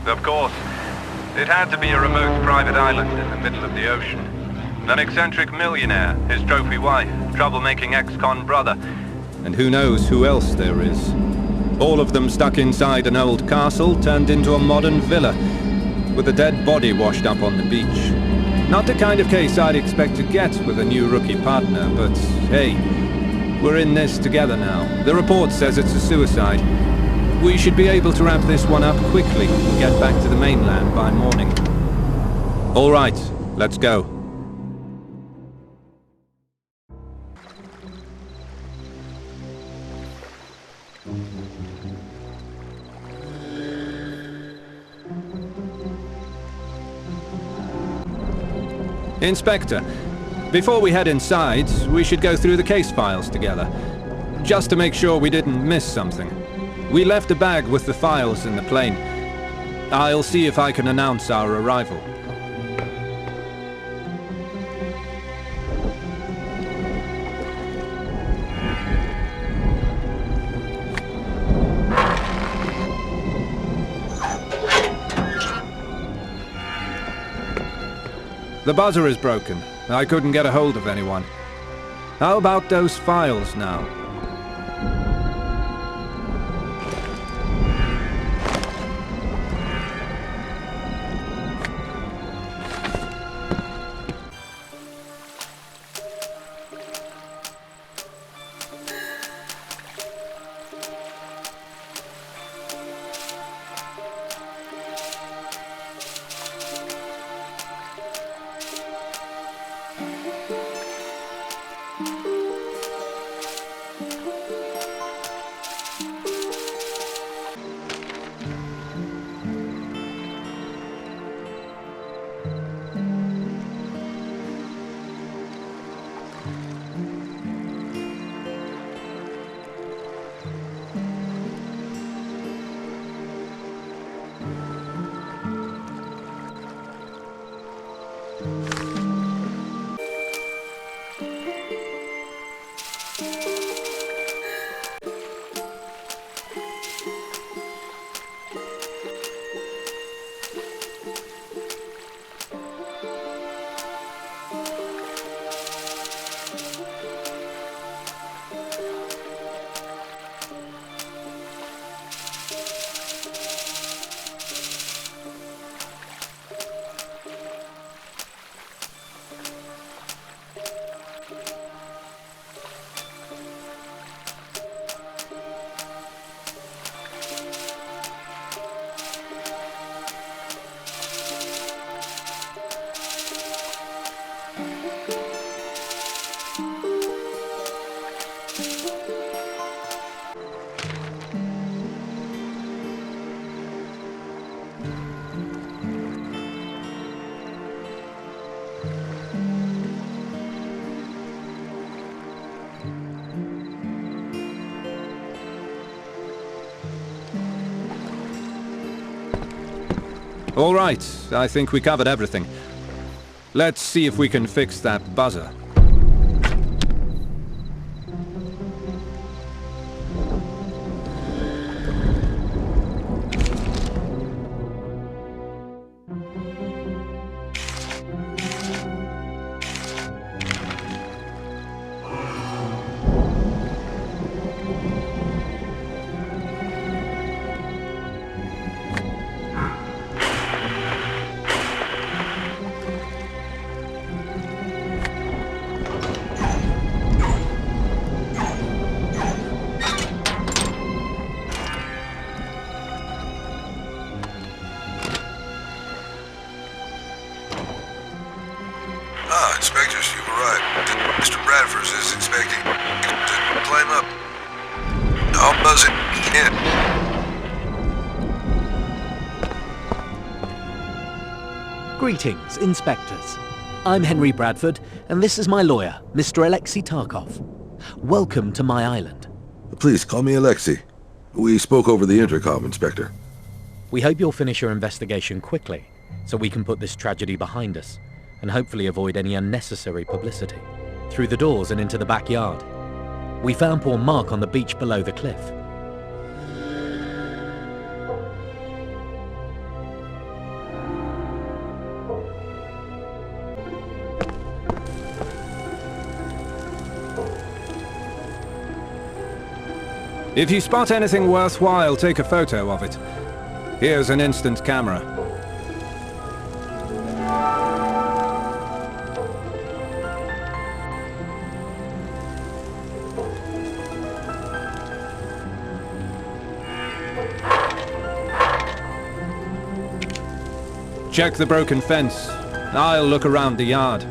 Of course. It had to be a remote private island in the middle of the ocean. An eccentric millionaire, his trophy wife, troublemaking ex-con brother. And who knows who else there is. All of them stuck inside an old castle turned into a modern villa, with a dead body washed up on the beach. Not the kind of case I'd expect to get with a new rookie partner, but hey, we're in this together now. The report says it's a suicide. We should be able to wrap this one up quickly and get back to the mainland by morning. All right, let's go. Inspector, before we head inside, we should go through the case files together, just to make sure we didn't miss something. We left a bag with the files in the plane. I'll see if I can announce our arrival. The buzzer is broken. I couldn't get a hold of anyone. How about those files now? All right, I think we covered everything. Let's see if we can fix that buzzer. Inspectors, you've arrived. Mr. Bradford is expecting to climb up. I'll buzz it in. Greetings, Inspectors. I'm Henry Bradford, and this is my lawyer, Mr. Alexcia. Welcome to my island. Please, call me Alexei. We spoke over the intercom, Inspector. We hope you'll finish your investigation quickly, so we can put this tragedy behind us, and hopefully avoid any unnecessary publicity. Through the doors and into the backyard. We found poor Mark on the beach below the cliff. If you spot anything worthwhile, take a photo of it. Here's an instant camera. Check the broken fence. I'll look around the yard.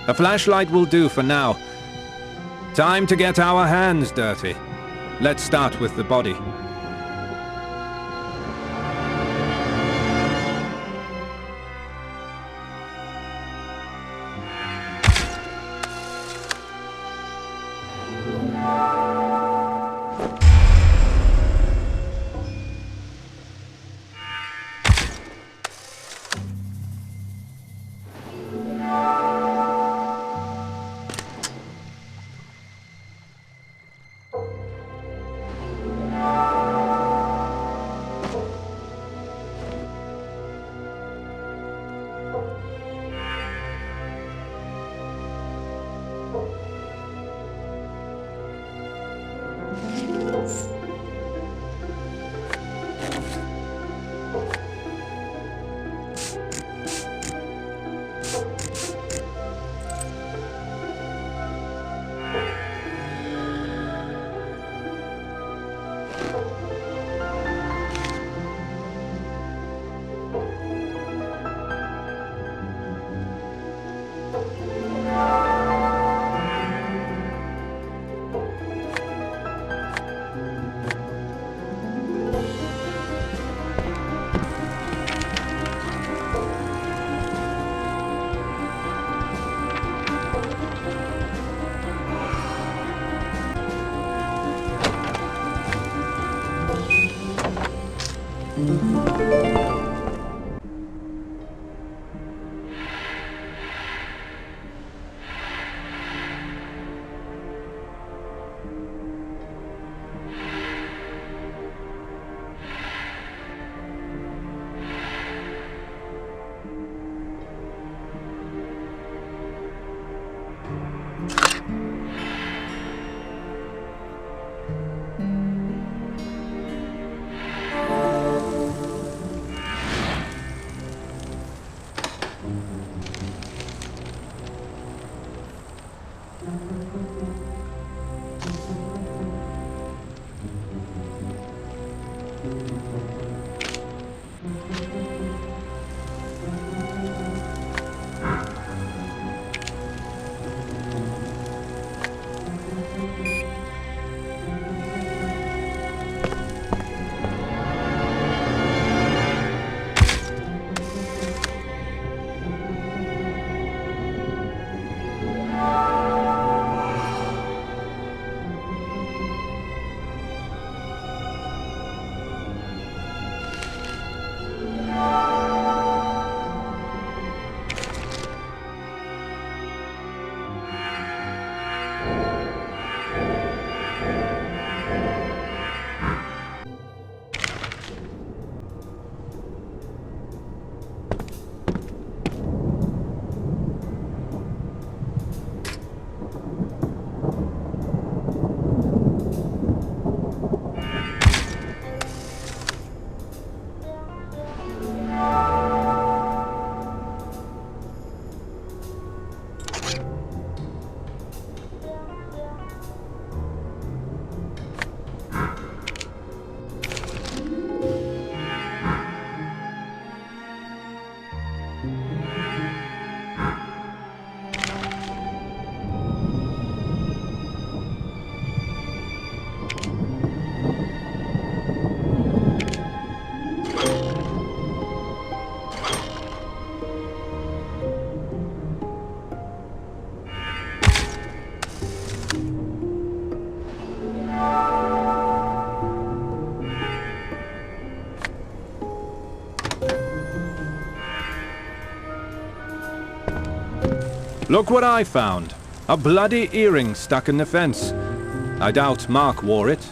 A flashlight will do for now. Time to get our hands dirty. Let's start with the body. Look what I found. A bloody earring stuck in the fence. I doubt Mark wore it.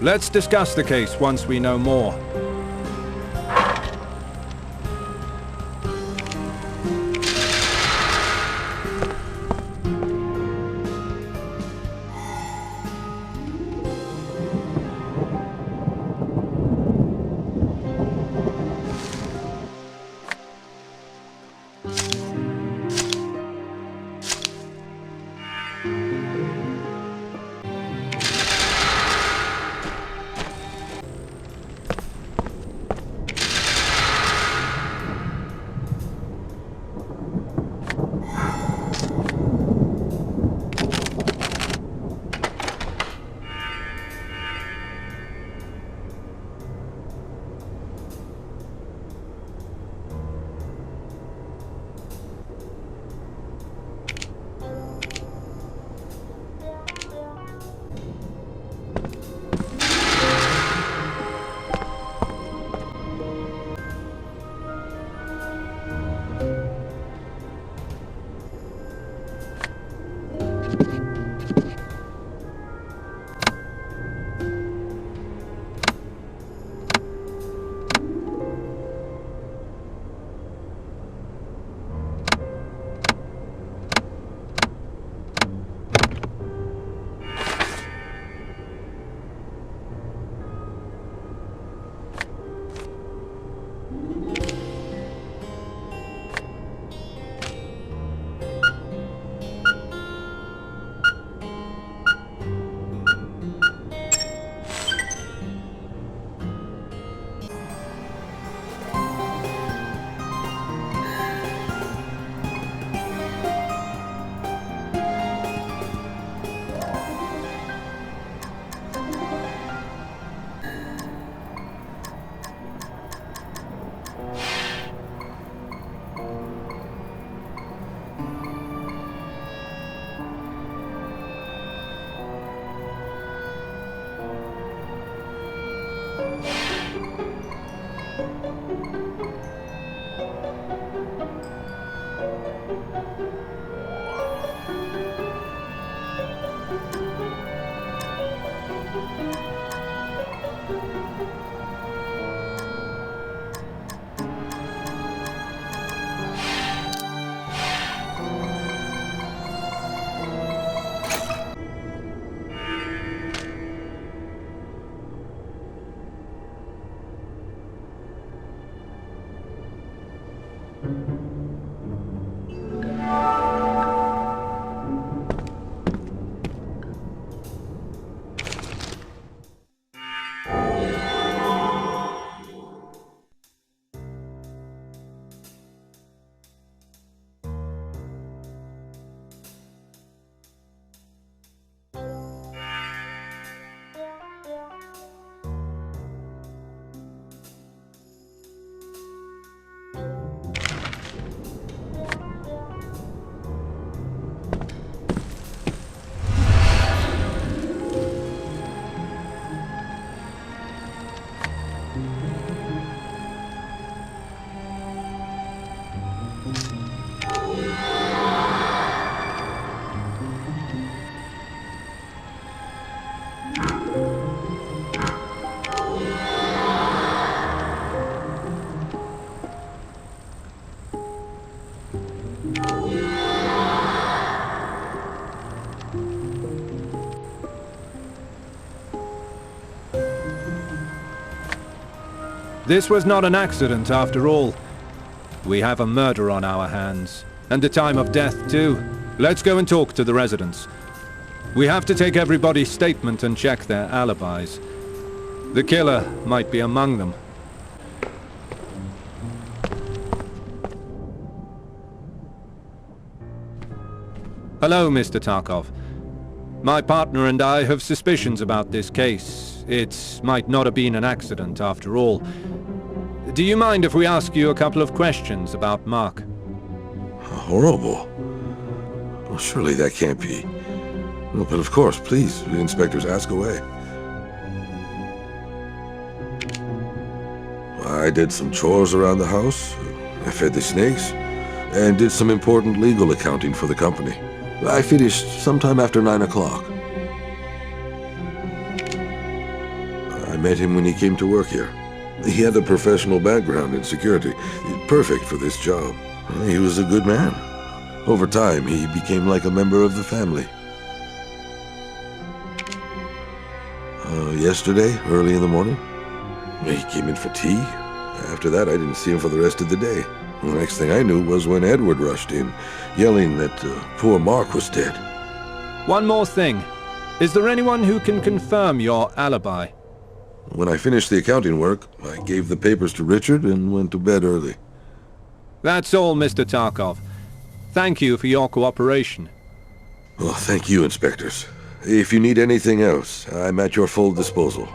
Let's discuss the case once we know more. This was not an accident after all. We have a murder on our hands, and a time of death too. Let's go and talk to the residents. We have to take everybody's statement and check their alibis. The killer might be among them. Hello, Mr. Tarkov. My partner and I have suspicions about this case. It might not have been an accident after all. Do you mind if we ask you a couple of questions about Mark? Horrible. Well, surely that can't be. Well, but of course, please, inspectors, ask away. I did some chores around the house. I fed the snakes, and did some important legal accounting for the company. I finished sometime after 9 o'clock. I met him when he came to work here. He had a professional background in security, perfect for this job. He was a good man. Over time, he became like a member of the family. Yesterday, early in the morning, he came in for tea. After that, I didn't see him for the rest of the day. The next thing I knew was when Edward rushed in, yelling that poor Mark was dead. One more thing. Is there anyone who can confirm your alibi? When I finished the accounting work, I gave the papers to Richard and went to bed early. That's all, Mr. Tarkov. Thank you for your cooperation. Well, thank you, inspectors. If you need anything else, I'm at your full disposal.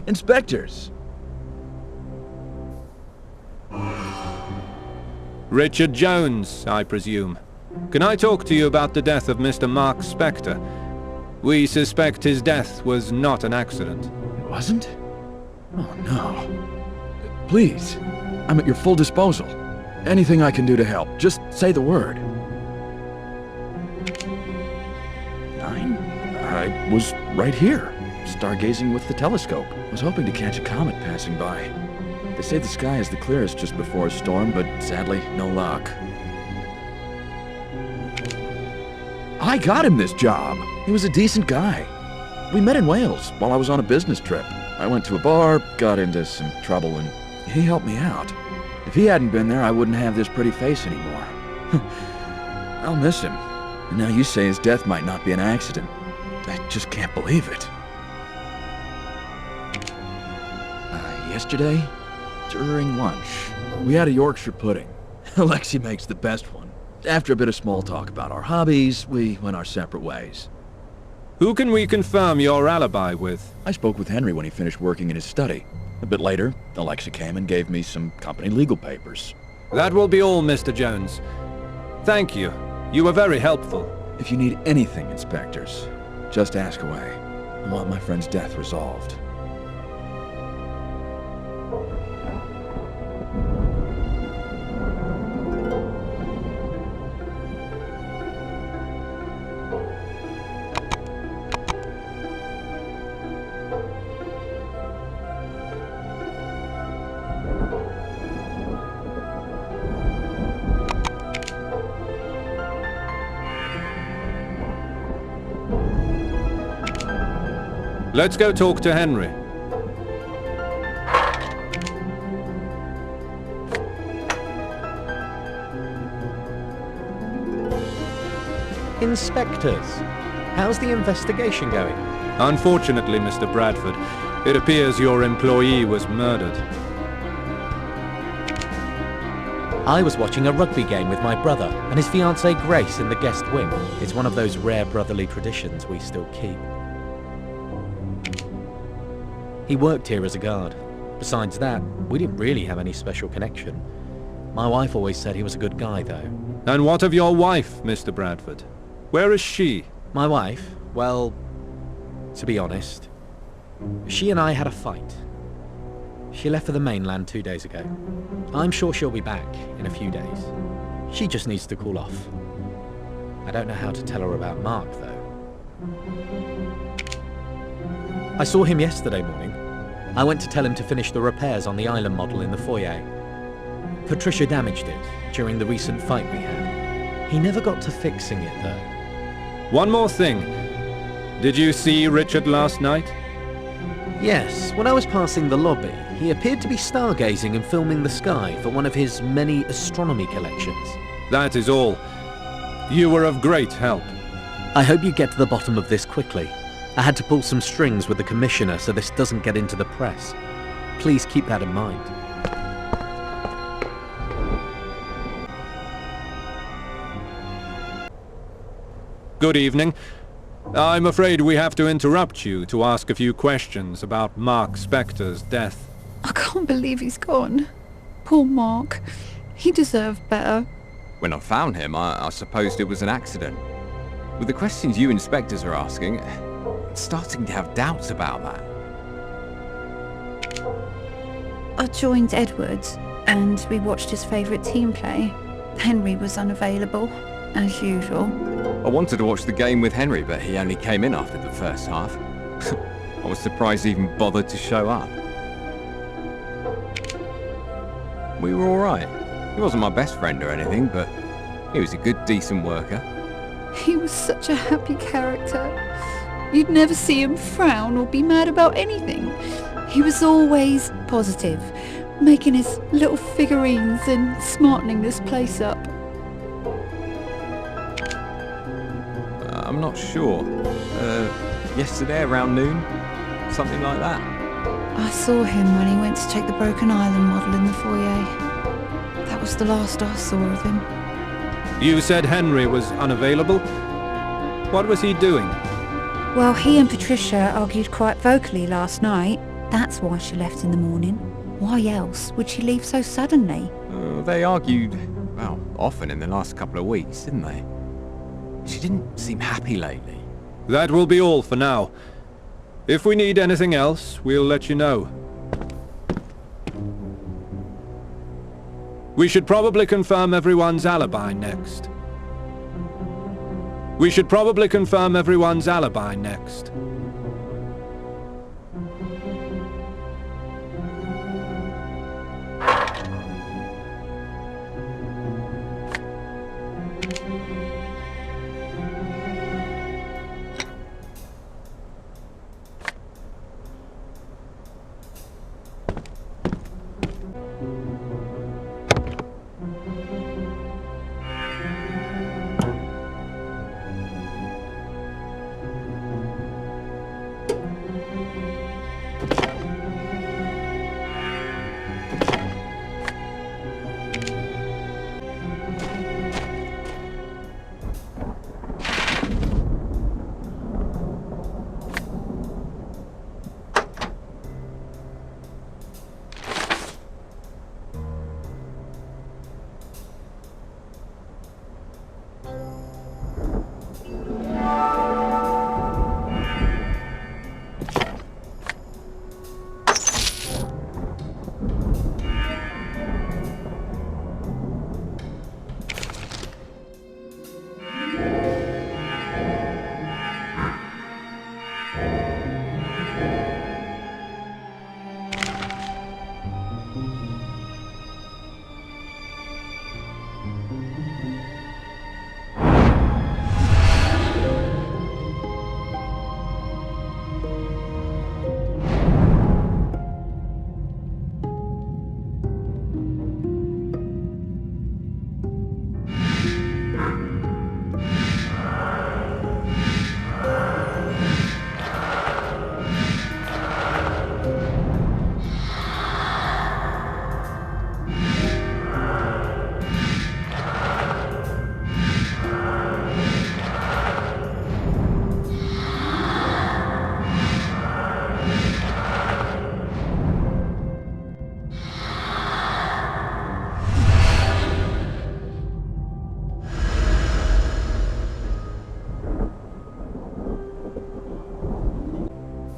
Inspectors! Richard Jones, I presume. Can I talk to you about the death of Mr. Mark Spector? We suspect his death was not an accident. It wasn't? Oh, no. Please, I'm at your full disposal. Anything I can do to help, just say the word. 9? I was right here, stargazing with the telescope. Was hoping to catch a comet passing by. They say the sky is the clearest just before a storm, but sadly, no luck. I got him this job. He was a decent guy. We met in Wales while I was on a business trip. I went to a bar, got into some trouble, and he helped me out. If he hadn't been there, I wouldn't have this pretty face anymore. I'll miss him. And now you say his death might not be an accident. I just can't believe it. Yesterday, during lunch, we had a Yorkshire pudding. Alexcia makes the best one. After a bit of small talk about our hobbies, we went our separate ways. Who can we confirm your alibi with? I spoke with Henry when he finished working in his study. A bit later, Alexcia came and gave me some company legal papers. That will be all, Mr. Jones. Thank you. You were very helpful. If you need anything, inspectors, just ask away. I want my friend's death resolved. Let's go talk to Henry. Inspectors, how's the investigation going? Unfortunately, Mr. Bradford, it appears your employee was murdered. I was watching a rugby game with my brother and his fiancée Grace in the guest wing. It's one of those rare brotherly traditions we still keep. He worked here as a guard. Besides that, we didn't really have any special connection. My wife always said he was a good guy, though. And what of your wife, Mr. Bradford? Where is she? My wife? Well, to be honest, she and I had a fight. She left for the mainland 2 days ago. I'm sure she'll be back in a few days. She just needs to cool off. I don't know how to tell her about Mark, though. I saw him yesterday morning. I went to tell him to finish the repairs on the island model in the foyer. Patricia damaged it during the recent fight we had. He never got to fixing it, though. One more thing. Did you see Richard last night? Yes, when I was passing the lobby, he appeared to be stargazing and filming the sky for one of his many astronomy collections. That is all. You were of great help. I hope you get to the bottom of this quickly. I had to pull some strings with the commissioner so this doesn't get into the press. Please keep that in mind. Good evening. I'm afraid we have to interrupt you to ask a few questions about Mark Spector's death. I can't believe he's gone. Poor Mark. He deserved better. When I found him, I supposed it was an accident. With the questions you inspectors are asking, I'm starting to have doubts about that. I joined Edwards, and we watched his favourite team play. Henry was unavailable, as usual. I wanted to watch the game with Henry, but he only came in after the first half. I was surprised he even bothered to show up. We were alright. He wasn't my best friend or anything, but he was a good, decent worker. He was such a happy character. You'd never see him frown or be mad about anything. He was always positive, making his little figurines and smartening this place up. I'm not sure. Yesterday around noon? Something like that. I saw him when he went to check the broken island model in the foyer. That was the last I saw of him. You said Henry was unavailable? What was he doing? Well, he and Patricia argued quite vocally last night. That's why she left in the morning. Why else would she leave so suddenly? They argued, well, often in the last couple of weeks, didn't they? She didn't seem happy lately. That will be all for now. If we need anything else, we'll let you know. We should probably confirm everyone's alibi next.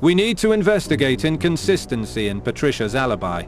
We need to investigate inconsistency in Patricia's alibi.